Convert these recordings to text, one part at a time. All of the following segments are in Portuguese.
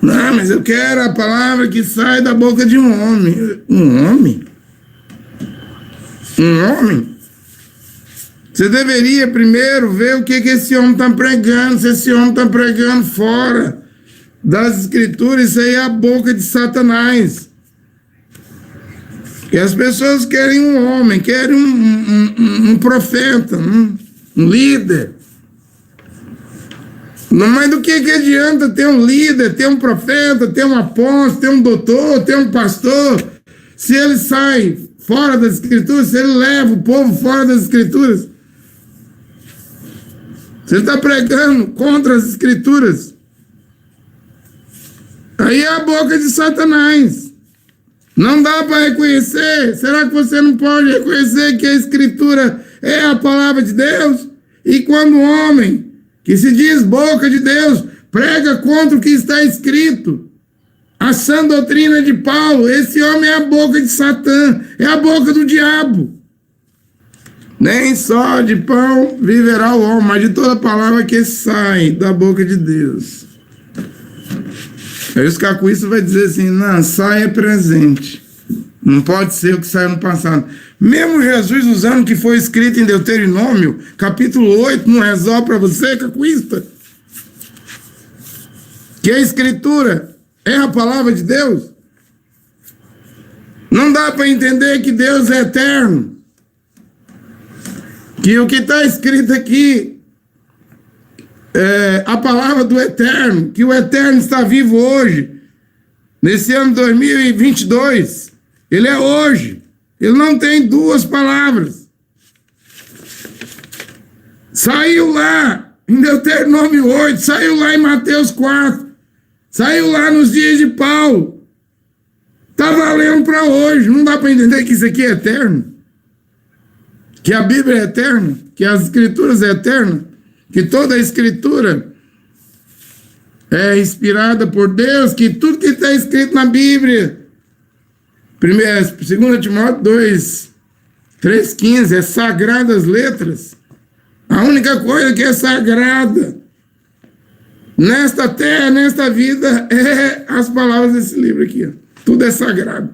Não, mas eu quero a palavra que sai da boca de um homem. Um homem? Um homem? Você deveria primeiro ver o que esse homem está pregando. Se esse homem está pregando fora das escrituras, isso aí é a boca de Satanás. E as pessoas querem um homem, querem um profeta, um líder. Não, mas do que adianta ter um líder, ter um profeta, ter um apóstolo, ter um doutor, ter um pastor, se ele sai fora das escrituras, se ele leva o povo fora das escrituras? Se ele está pregando contra as escrituras, aí é a boca de Satanás. Não dá para reconhecer. Será que você não pode reconhecer que a escritura é a palavra de Deus? E quando o homem que se diz boca de Deus prega contra o que está escrito, a sã doutrina de Paulo, esse homem é a boca de Satã, é a boca do diabo. Nem só de pão viverá o homem, mas de toda palavra que sai da boca de Deus. Aí os cacuístas vai dizer assim, não, sai é presente. Não pode ser o que saiu no passado. Mesmo Jesus usando o que foi escrito em Deuteronômio, capítulo 8, não resolve para você, cacuísta? Que a escritura é a palavra de Deus? Não dá para entender que Deus é eterno. Que o que está escrito aqui é a palavra do eterno, que o eterno está vivo hoje, nesse ano 2022, ele é hoje, ele não tem duas palavras. Saiu lá em Deuteronômio 8, saiu lá em Mateus 4, saiu lá nos dias de Paulo, está valendo para hoje. Não dá para entender que isso aqui é eterno, que a Bíblia é eterna, que as escrituras é eterna, que toda a escritura é inspirada por Deus, que tudo que está escrito na Bíblia, 2 Timóteo 2, 3,15, é sagradas letras. A única coisa que é sagrada nesta terra, nesta vida, é as palavras desse livro aqui. Ó. Tudo é sagrado.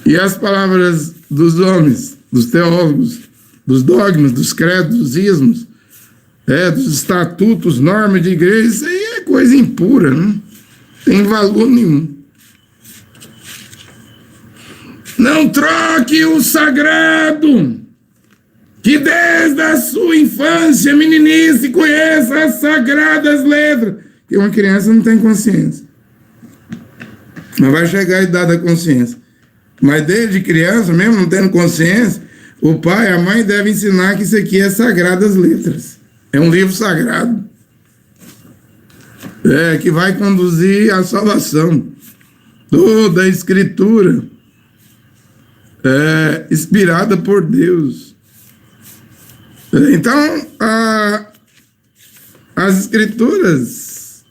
E as palavras dos homens, dos teólogos, dos dogmas, dos credos, dos ismos, dos estatutos, normas de igreja, isso aí é coisa impura, não tem valor nenhum. Não troque o sagrado, que desde a sua infância, meninice, conheça as sagradas letras. Porque uma criança não tem consciência. Não vai chegar a idade da consciência. Mas desde criança, mesmo não tendo consciência, o pai e a mãe devem ensinar que isso aqui é sagradas letras. É um livro sagrado. Que vai conduzir à salvação. Toda a escritura é inspirada por Deus. Então, as escrituras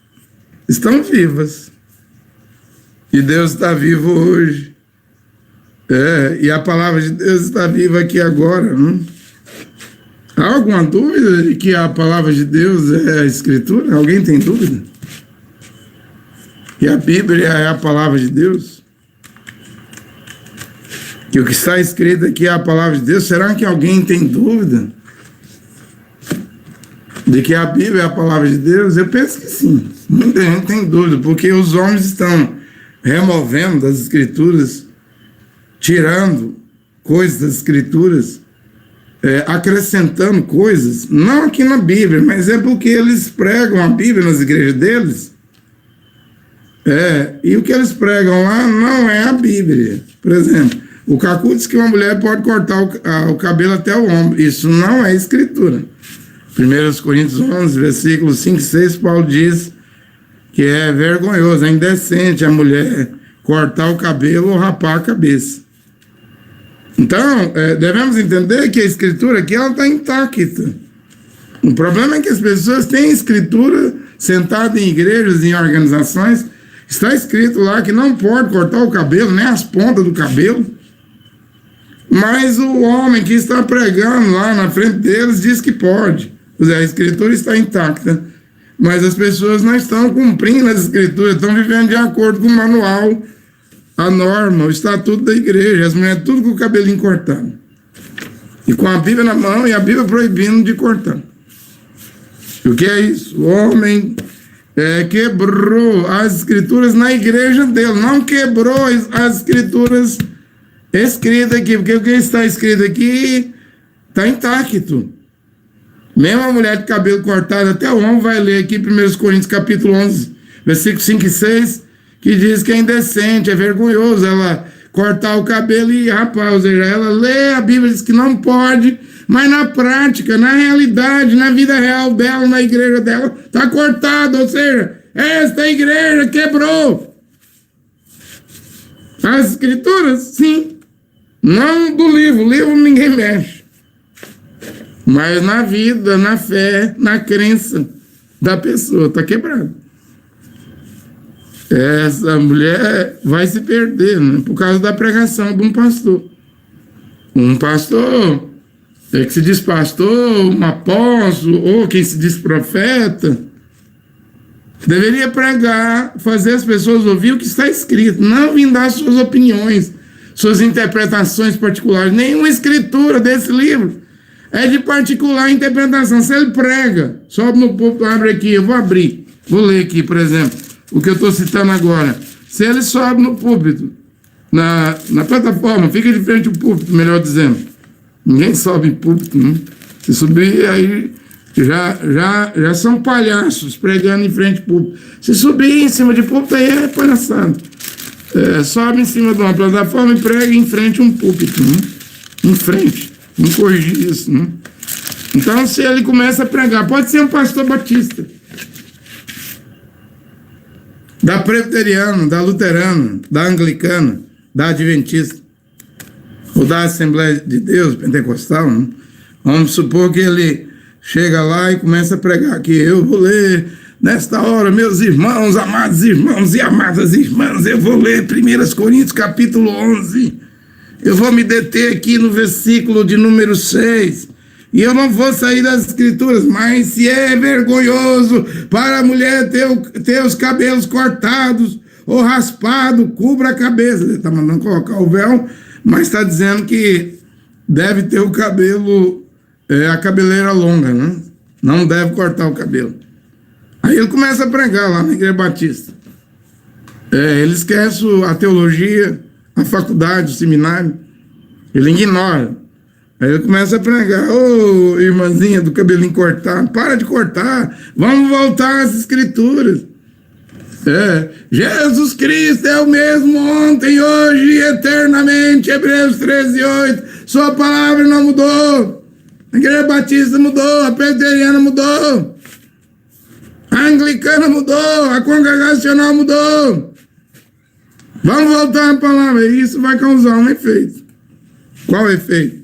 estão vivas. E Deus está vivo hoje. E a palavra de Deus está viva aqui agora. Não? Há alguma dúvida de que a palavra de Deus é a escritura? Alguém tem dúvida? Que a Bíblia é a palavra de Deus? Que o que está escrito aqui é a palavra de Deus? Será que alguém tem dúvida de que a Bíblia é a palavra de Deus? Eu penso que sim. Muita gente tem dúvida, porque os homens estão removendo das escrituras, tirando coisas das escrituras, acrescentando coisas, não aqui na Bíblia, mas é porque eles pregam a Bíblia nas igrejas deles, e o que eles pregam lá não é a Bíblia. Por exemplo, o Cacu diz que uma mulher pode cortar o cabelo até o ombro. Isso não é escritura. 1 Coríntios 11, versículos 5 e 6, Paulo diz que é vergonhoso, é indecente a mulher cortar o cabelo ou rapar a cabeça. Então, devemos entender que a escritura aqui está intacta. O problema é que as pessoas têm escritura sentada em igrejas, em organizações, está escrito lá que não pode cortar o cabelo, nem as pontas do cabelo, mas o homem que está pregando lá na frente deles diz que pode. A escritura está intacta. Mas as pessoas não estão cumprindo as escrituras, estão vivendo de acordo com o manual, a norma, o estatuto da igreja. As mulheres tudo com o cabelinho cortado. E com a Bíblia na mão e a Bíblia proibindo de cortar. O que é isso? O homem quebrou as escrituras na igreja dele, não quebrou as escrituras escritas aqui, porque o que está escrito aqui está intacto. Mesmo a mulher de cabelo cortado, até o homem vai ler aqui 1 Coríntios capítulo 11, versículos 5 e 6, que diz que é indecente, é vergonhoso ela cortar o cabelo e rapar, ou seja, ela lê a Bíblia, diz que não pode, mas na prática, na realidade, na vida real dela, na igreja dela, está cortado, ou seja, esta igreja quebrou as escrituras, sim, não do livro, o livro ninguém mexe, mas na vida, na fé, na crença da pessoa, está quebrado. Essa mulher vai se perder, né, por causa da pregação de um pastor. Um pastor que se diz pastor, um apóstolo, ou quem se diz profeta, deveria pregar, fazer as pessoas ouvir o que está escrito, não vir dar suas opiniões, suas interpretações particulares. Nenhuma escritura desse livro é de particular interpretação. Se ele prega, sobe no púlpito, abre aqui, eu vou abrir, vou ler aqui, por exemplo, o que eu estou citando agora. Se ele sobe no púlpito, na plataforma, fica de frente ao púlpito, melhor dizendo. Ninguém sobe em púlpito, não. Se subir, aí já são palhaços pregando em frente ao púlpito. Se subir em cima de púlpito, aí é palhaçada. Sobe em cima de uma plataforma e prega em frente a um púlpito, não? Em frente. Vamos corrigir isso, não? Então, se ele começa a pregar, pode ser um pastor batista, da presbiteriana, da luterana, da anglicana, da adventista, ou da Assembleia de Deus, pentecostal, né? Vamos supor que ele chega lá e começa a pregar aqui. Eu vou ler, nesta hora, meus irmãos, amados irmãos e amadas irmãs, eu vou ler 1 Coríntios capítulo 11. Eu vou me deter aqui no versículo de número 6. E eu não vou sair das escrituras, mas se é vergonhoso para a mulher ter os cabelos cortados ou raspado, cubra a cabeça. Ele está mandando colocar o véu, mas está dizendo que deve ter o cabelo, a cabeleira longa, né? Não deve cortar o cabelo. Aí ele começa a pregar lá na Igreja Batista. Ele esquece a teologia, a faculdade, o seminário. Ele ignora. Aí ele começa a pregar: ô irmãzinha do cabelinho cortado, para de cortar, vamos voltar às escrituras. Jesus Cristo é o mesmo ontem, hoje e eternamente. Hebreus 13:8. Sua palavra não mudou. A Igreja Batista mudou, a presbiteriana mudou, a anglicana mudou, a congregacional mudou. Vamos voltar à palavra. E isso vai causar um efeito. Qual efeito?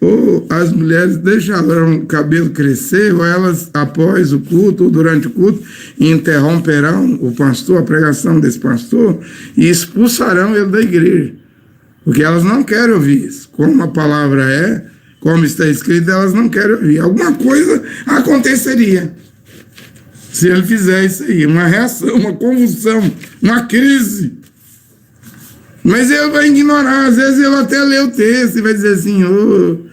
Ou as mulheres deixarão o cabelo crescer, ou elas, após o culto, ou durante o culto, interromperão o pastor, a pregação desse pastor, e expulsarão ele da igreja. Porque elas não querem ouvir isso. Como a palavra é, como está escrito, elas não querem ouvir. Alguma coisa aconteceria se ele fizer isso aí. Uma reação, uma convulsão, uma crise. Mas ele vai ignorar. Às vezes ele até lê o texto e vai dizer assim: ô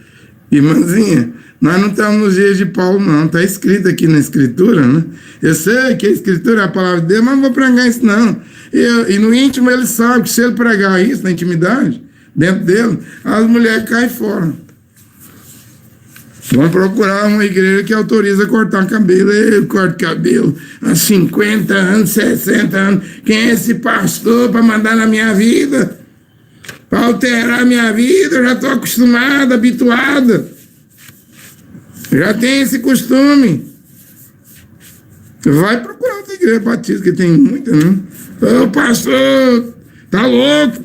irmãzinha, nós não estamos nos dias de Paulo, não. Está escrito aqui na Escritura, né? Eu sei que a Escritura é a palavra de Deus, mas não vou pregar isso, não. E no íntimo ele sabe que se ele pregar isso, na intimidade, dentro dele, as mulheres caem fora. Vão procurar uma igreja que autoriza cortar cabelo. Eu corto cabelo há 50 anos, 60 anos. Quem é esse pastor para mandar na minha vida? Para alterar a minha vida? Eu já estou acostumada, habituada. Já tem esse costume. Vai procurar outra igreja batista, que tem muita, né? Ô pastor, tá louco?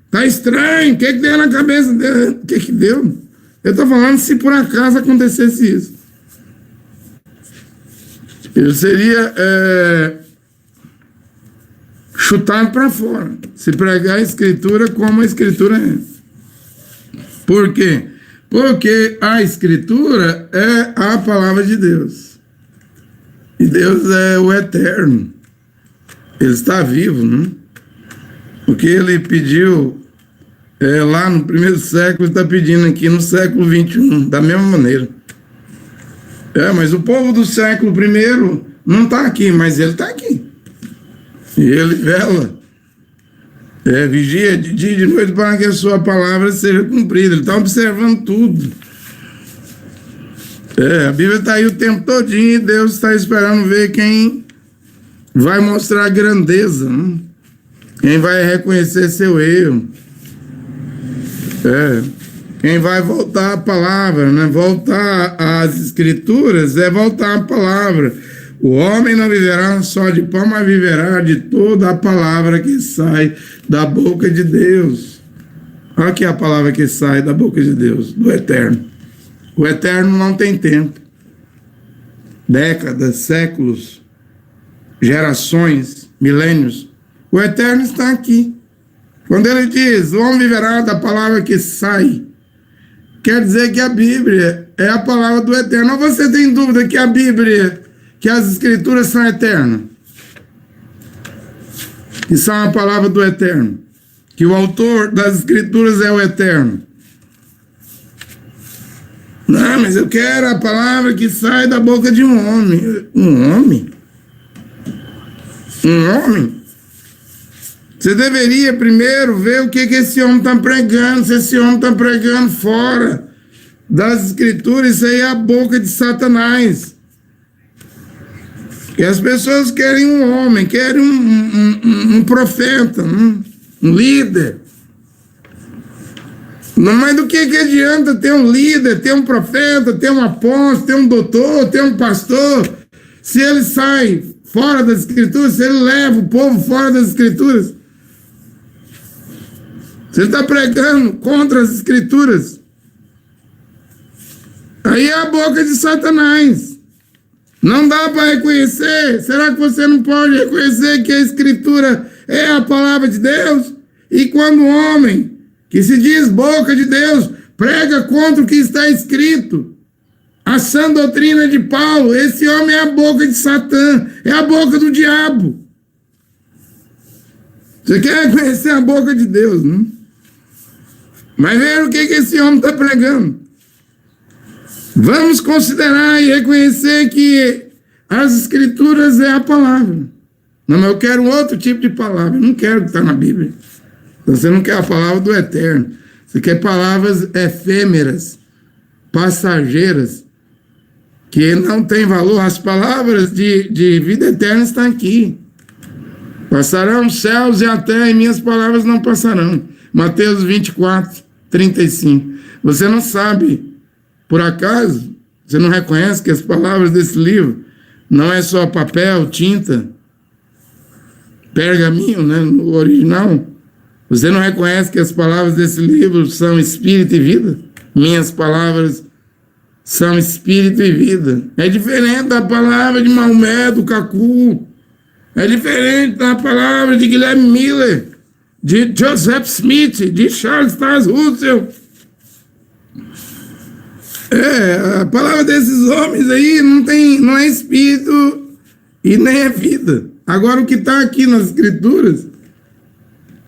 Tá estranho? O que deu na cabeça dele? O que deu? Eu estou falando se por acaso acontecesse isso. Ele seria chutado para fora, se pregar a Escritura como a Escritura é. Por quê? Porque a Escritura é a palavra de Deus. E Deus é o eterno. Ele está vivo, né? O que ele pediu lá no primeiro século, está pedindo aqui no século XXI, da mesma maneira. Mas o povo do século I não está aqui, mas ele está aqui. E ele vela, vigia de dia e de noite para que a sua palavra seja cumprida. Ele está observando tudo. A Bíblia está aí o tempo todinho e Deus está esperando ver quem vai mostrar a grandeza, né? Quem vai reconhecer seu erro. Quem vai voltar à palavra, né? Voltar às escrituras é voltar à palavra. O homem não viverá só de pão, mas viverá de toda a palavra que sai da boca de Deus. Olha aqui a palavra que sai da boca de Deus, do Eterno. O Eterno não tem tempo. Décadas, séculos, gerações, milênios. O Eterno está aqui. Quando ele diz, o homem viverá da palavra que sai, quer dizer que a Bíblia é a palavra do Eterno. Ou você tem dúvida que a Bíblia, que as Escrituras são eternas? Que são a palavra do Eterno? Que o autor das Escrituras é o Eterno? Não, mas eu quero a palavra que sai da boca de um homem. Um homem? Um homem? Você deveria primeiro ver o que esse homem está pregando. Se esse homem está pregando fora das Escrituras, isso aí é a boca de Satanás. E as pessoas querem um homem, querem um profeta, um líder. Não, mas do que adianta ter um líder, ter um profeta, ter um apóstolo, ter um doutor, ter um pastor, se ele sai fora das Escrituras, se ele leva o povo fora das Escrituras? Se ele está pregando contra as Escrituras, aí é a boca de Satanás. Não dá para reconhecer. Será que você não pode reconhecer que a Escritura é a palavra de Deus? E quando o homem, que se diz boca de Deus, prega contra o que está escrito, a sã doutrina de Paulo, esse homem é a boca de Satã, é a boca do diabo. Você quer reconhecer a boca de Deus, não? Mas veja o que esse homem está pregando. Vamos considerar e reconhecer que as Escrituras é a palavra. Não, mas eu quero um outro tipo de palavra. Eu não quero que está na Bíblia. Então você não quer a palavra do Eterno. Você quer palavras efêmeras, passageiras, que não tem valor. As palavras de vida eterna estão aqui. Passarão os céus e a terra, e minhas palavras não passarão. Mateus 24, 35. Você não sabe, por acaso, você não reconhece que as palavras desse livro não é só papel, tinta, pergaminho, né, no original? Você não reconhece que as palavras desse livro são espírito e vida? Minhas palavras são espírito e vida. É diferente da palavra de Maomé, do Cacu. É diferente da palavra de Guilherme Miller, de Joseph Smith, de Charles Taze Russell. A palavra desses homens aí não é espírito e nem é vida. Agora, o que está aqui nas Escrituras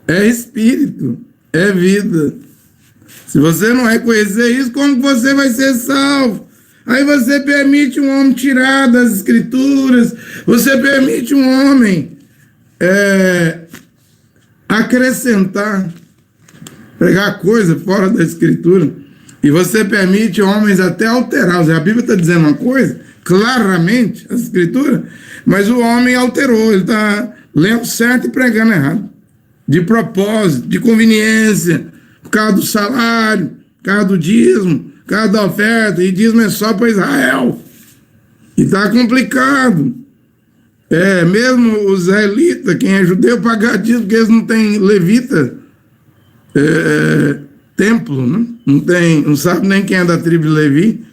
é espírito, é vida. Se você não reconhecer isso, como você vai ser salvo? Aí você permite um homem tirar das Escrituras, você permite um homem acrescentar, pregar coisa fora da Escritura, e você permite homens até alterar. A Bíblia está dizendo uma coisa, claramente, a Escritura, mas o homem alterou, ele está lendo certo e pregando errado. De propósito, de conveniência, por causa do salário, por causa do dízimo, por causa da oferta, e dízimo é só para Israel. E está complicado. Mesmo os israelitas, quem é judeu, pagar dízimo, porque eles não têm levita, templo, né? Não sabe nem quem é da tribo de Levi,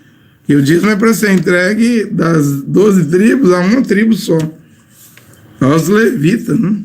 que o dízimo é para ser entregue das 12 tribos a uma tribo só, aos levitas, né?